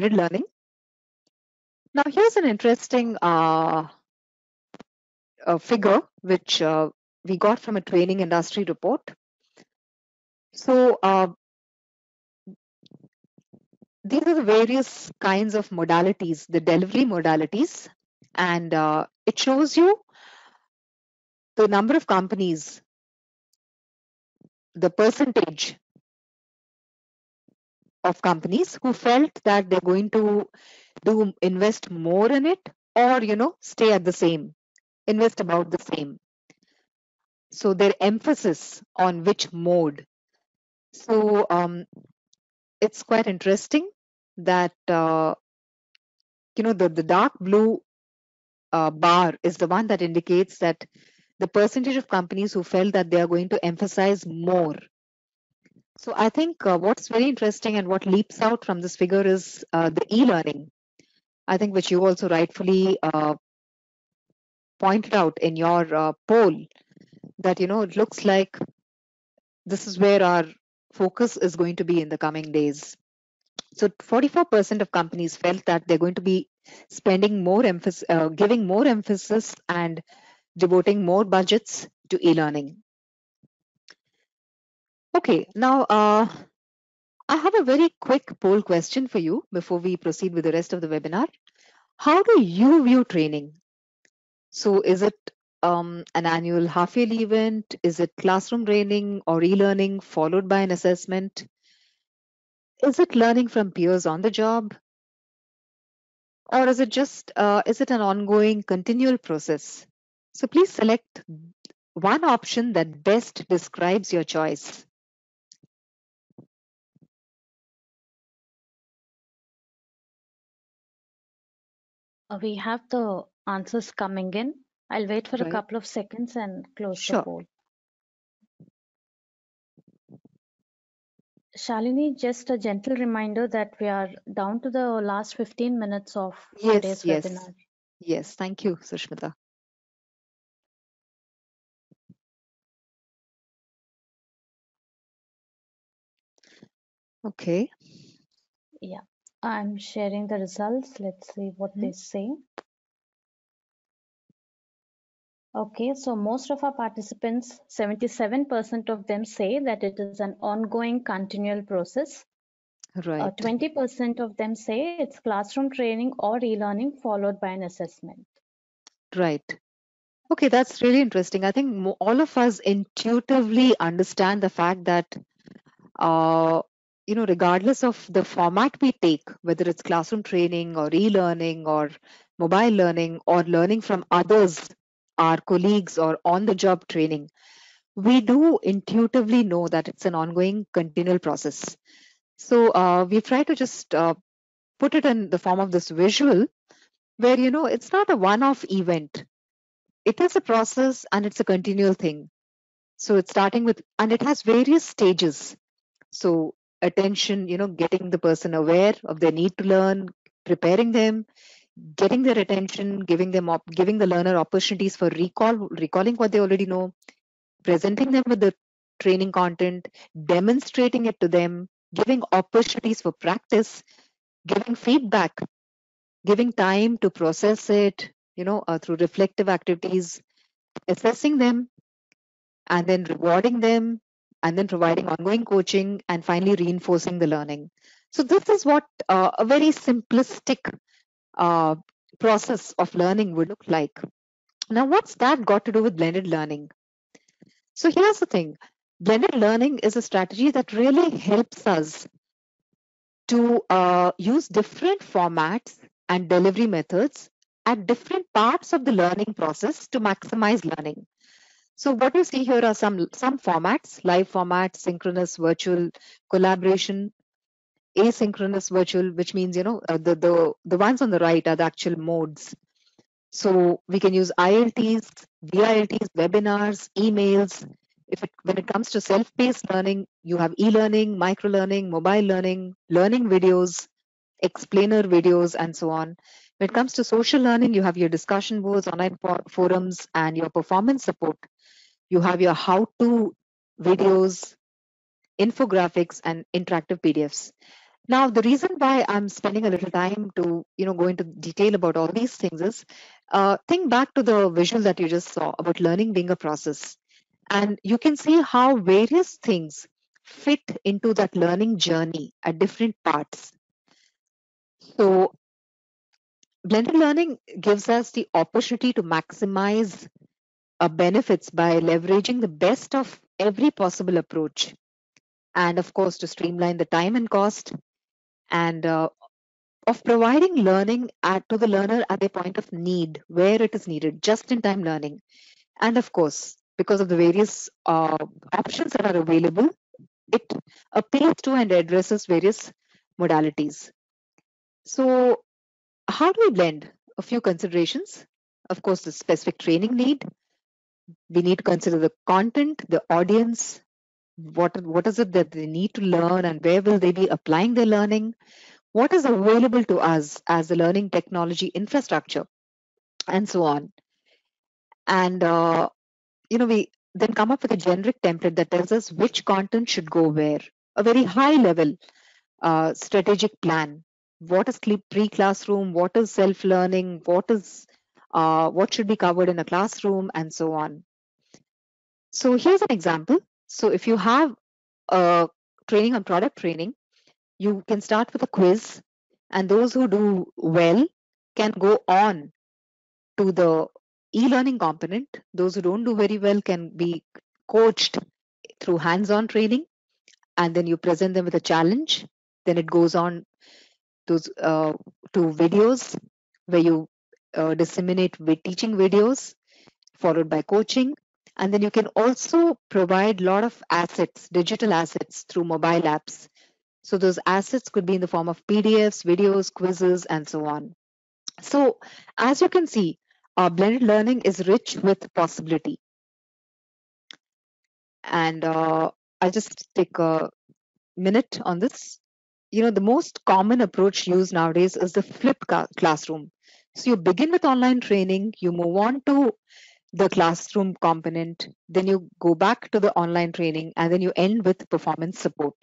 blended learning. Now, here's an interesting figure which we got from a training industry report. So these are the various kinds of modalities, the delivery modalities, and it shows you the number of companies, the percentage of companies who felt that they're going to invest more in it, or stay at the same, invest about the same. So their emphasis on which mode. So it's quite interesting that the dark blue bar is the one that indicates that the percentage of companies who felt that they are going to emphasize more. So I think what's very interesting and what leaps out from this figure is the e-learning. I think which you also rightfully pointed out in your poll, that it looks like this is where our focus is going to be in the coming days. So 44% of companies felt that they're going to be spending more emphasis, giving more emphasis and devoting more budgets to e-learning. Okay, now I have a very quick poll question for you before we proceed with the rest of the webinar. How do you view training? So is it an annual half-yearly event? Is it classroom training or e-learning followed by an assessment? Is it learning from peers on the job? Or is it just, is it an ongoing continual process? So please select one option that best describes your choice. We have the answers coming in. I'll wait for a couple of seconds and close the poll. Shalini, just a gentle reminder that we are down to the last 15 minutes of today's webinar. Yes, thank you, Sushmita. Okay. Yeah, I'm sharing the results. Let's see what they say. Okay, so most of our participants, 77% of them say that it is an ongoing continual process. Right. 20% of them say it's classroom training or e-learning followed by an assessment. Right. Okay, that's really interesting. I think all of us intuitively understand the fact that, regardless of the format we take, whether it's classroom training or e-learning or mobile learning or learning from others, our colleagues, or on-the-job training, we do intuitively know that it's an ongoing, continual process. So we try to just put it in the form of this visual where, it's not a one-off event. It is a process and it's a continual thing. So it's starting with, and it has various stages. So attention, getting the person aware of their need to learn, preparing them, getting their attention, giving the learner opportunities for recalling what they already know, presenting them with the training content, demonstrating it to them, giving opportunities for practice, giving feedback, giving time to process it, through reflective activities, assessing them, and then rewarding them, and then providing ongoing coaching, and finally reinforcing the learning. So this is what a very simplistic process of learning would look like. Now, what's that got to do with blended learning? So here's the thing. Blended learning is a strategy that really helps us to use different formats and delivery methods at different parts of the learning process to maximize learning. So what you see here are some formats: live format, synchronous virtual collaboration, asynchronous virtual, which means the ones on the right are the actual modes. So we can use ILTs, VILTs, webinars, emails. When it comes to self-paced learning, you have e-learning, micro-learning, mobile learning, learning videos, explainer videos, and so on. When it comes to social learning, you have your discussion boards, online forums, and your performance support. You have your how-to videos, infographics, and interactive PDFs. Now, the reason why I'm spending a little time to, go into detail about all these things is, think back to the visual that you just saw about learning being a process. And you can see how various things fit into that learning journey at different parts. So, blended learning gives us the opportunity to maximize benefits by leveraging the best of every possible approach. And of course, to streamline the time and cost, and of providing learning to the learner at their point of need, where it is needed, just in time learning. And of course, because of the various options that are available, it appeals to and addresses various modalities. So, how do we blend? A few considerations. Of course, the specific training need. We need to consider the content, the audience, what is it that they need to learn, and where will they be applying their learning, what is available to us as the learning technology infrastructure, and so on. And we then come up with a generic template that tells us which content should go where. A very high level strategic plan. What is pre-classroom? What is self-learning? What should be covered in a classroom, and so on. So here's an example. So if you have a training on product training, you can start with a quiz, and those who do well can go on to the e-learning component. Those who don't do very well can be coached through hands-on training, and then you present them with a challenge. Then it goes on those to videos where you disseminate teaching videos followed by coaching. And then you can also provide a lot of assets, digital assets through mobile apps. So those assets could be in the form of PDFs, videos, quizzes, and so on. So as you can see, blended learning is rich with possibility. And I'll just take a minute on this. The most common approach used nowadays is the flipped classroom. So you begin with online training, you move on to the classroom component, then you go back to the online training, and then you end with performance support.